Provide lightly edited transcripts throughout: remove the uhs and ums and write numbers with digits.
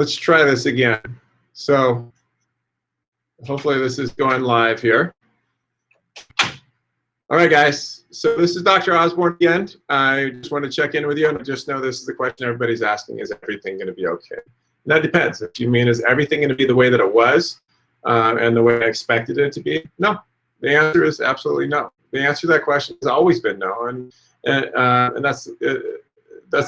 Let's try this again. So hopefully this is going live here. All right, guys. So this is Dr. Osborne again. I just want to check in with you and just know this is the question everybody's asking: is everything going to be okay? And that depends. If you mean, is everything going to be the way that it was and the way I expected it to be? No. The answer is absolutely no. The answer to that question has always been no, and that's the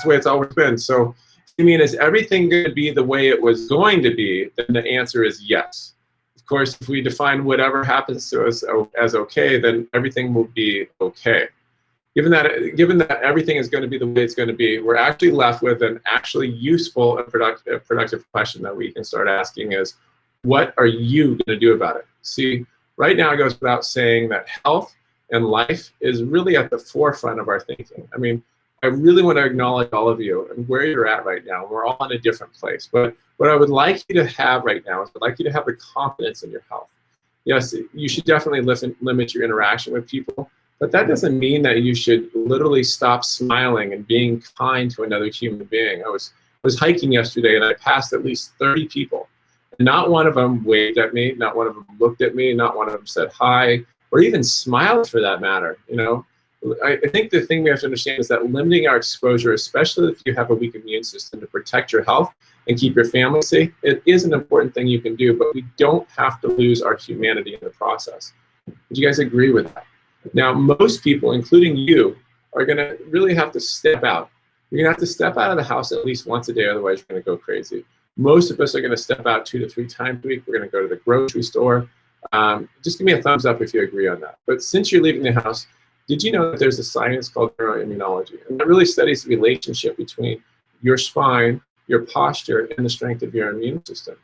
way it's always been. So, if you mean, is everything going to be the way it was going to be? Then the answer is yes. Of course, if we define whatever happens to us as okay, then everything will be okay. Given that everything is going to be the way it's going to be, we're actually left with an actually useful and productive question that we can start asking: is what are you going to do about it? See, right now it goes without saying that health and life is really at the forefront of our thinking. I mean, I really want to acknowledge all of you and where you're at right now. We're all in a different place. But what I would like you to have right now is I'd like you to have the confidence in your health. Yes, you should definitely limit your interaction with people, but that doesn't mean that you should literally stop smiling and being kind to another human being. I was hiking yesterday and I passed at least 30 people. Not one of them waved at me, not one of them looked at me, not one of them said hi, or even smiled for that matter. You know, I think the thing we have to understand is that limiting our exposure, especially if you have a weak immune system, to protect your health and keep your family safe, it is an important thing you can do, but we don't have to lose our humanity in the process. Would you guys agree with that? Now, most people, including you, are going to really have to step out. You're going to have to step out of the house at least once a day, otherwise you're going to go crazy. Most of us are going to step out 2 to 3 times a week. We're going to go to the grocery store. Just give me a thumbs up if you agree on that. But since you're leaving the house, did you know that there's a science called neuroimmunology? And it really studies the relationship between your spine, your posture, and the strength of your immune system.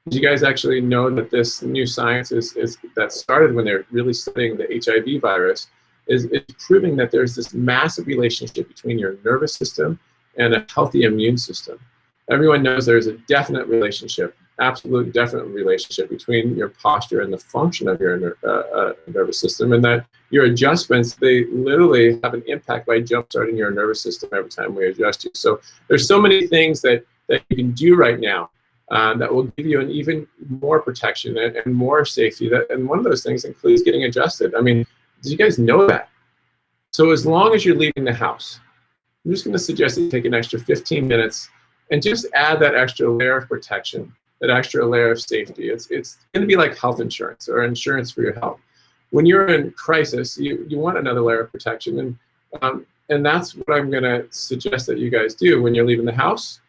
Did you guys actually know that this new science that started when they're really studying the HIV virus is proving that there's this massive relationship between your nervous system and a healthy immune system? Everyone knows there's a definite relationship, absolute definite relationship between your posture and the function of your nervous system, and that your adjustments, they literally have an impact by jump-starting your nervous system every time we adjust you. So there's so many things that you can do right now that will give you an even more protection and more safety. And one of those things includes getting adjusted. I mean, did you guys know that? So as long as you're leaving the house, I'm just going to suggest that you take an extra 15 minutes and just add that extra layer of protection, that extra layer of safety. It's going to be like health insurance or insurance for your health. When you're in crisis, you want another layer of protection, and that's what I'm going to suggest that you guys do when you're leaving the house.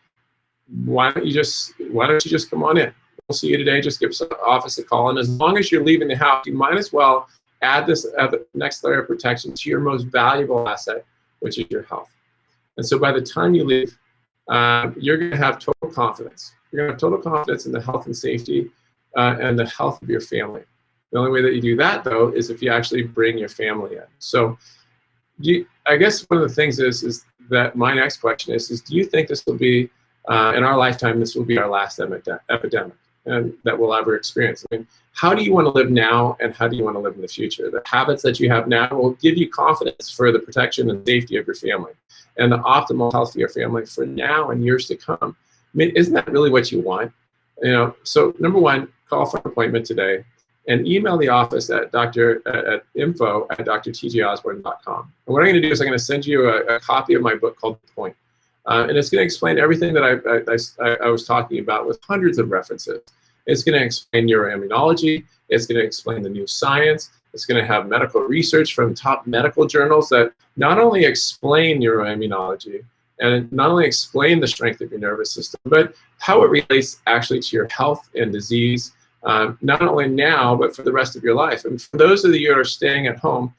Why don't you just come on in? We'll see you today. Just give the office a call, and as long as you're leaving the house, you might as well add this next layer of protection to your most valuable asset, which is your health. And so by the time you leave, you're going to have total confidence. You're going to have total confidence in the health and safety and the health of your family. The only way that you do that, though, is if you actually bring your family in. So I guess one of the things is that my next question is do you think this will be, in our lifetime, this will be our last epidemic and that we'll ever experience? I mean, how do you want to live now, and how do you want to live in the future? The habits that you have now will give you confidence for the protection and safety of your family and the optimal health of your family for now and years to come. I mean, isn't that really what you want? You know, so number one, call for an appointment today and email the office at info@drtjosborne.com. And what I'm going to do is I'm going to send you a copy of my book called The Point. And it's going to explain everything that I was talking about with hundreds of references. It's going to explain neuroimmunology. It's going to explain the new science. It's going to have medical research from top medical journals that not only explain neuroimmunology and not only explain the strength of your nervous system, but how it relates actually to your health and disease, not only now, but for the rest of your life. And for those of you who are staying at home,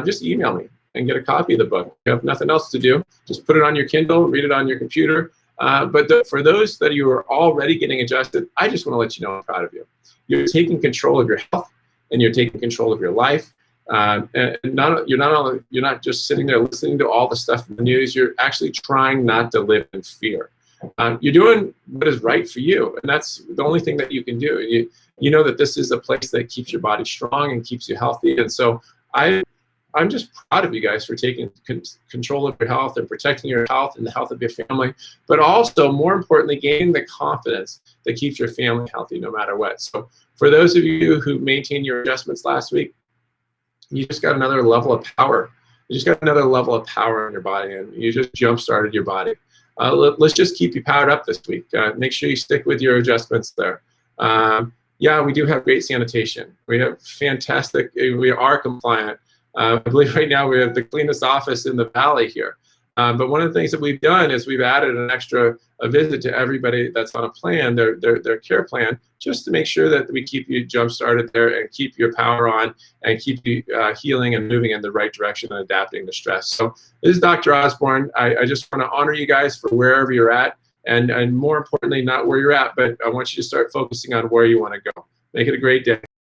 just email me and get a copy of the book. If you have nothing else to do, just put it on your Kindle, read it on your computer. But for those that you are already getting adjusted, I just want to let you know I'm proud of you. You're taking control of your health, and you're taking control of your life. And you're not just sitting there listening to all the stuff in the news. You're actually trying not to live in fear. You're doing what is right for you, and that's the only thing that you can do. You know that this is a place that keeps your body strong and keeps you healthy. And so I I'm just proud of you guys for taking control of your health and protecting your health and the health of your family, but also, more importantly, gaining the confidence that keeps your family healthy no matter what. So for those of you who maintained your adjustments last week, you just got another level of power. You just got another level of power in your body, and you just jump-started your body. Let's just keep you powered up this week. Make sure you stick with your adjustments there. Yeah, we do have great sanitation. We have fantastic, we are compliant. I believe right now we have the cleanest office in the valley here. But one of the things that we've done is we've added an extra visit to everybody that's on a plan, their care plan, just to make sure that we keep you jump-started there and keep your power on and keep you healing and moving in the right direction and adapting to stress. So this is Dr. Osborne. I just want to honor you guys for wherever you're at, and more importantly, not where you're at, but I want you to start focusing on where you want to go. Make it a great day.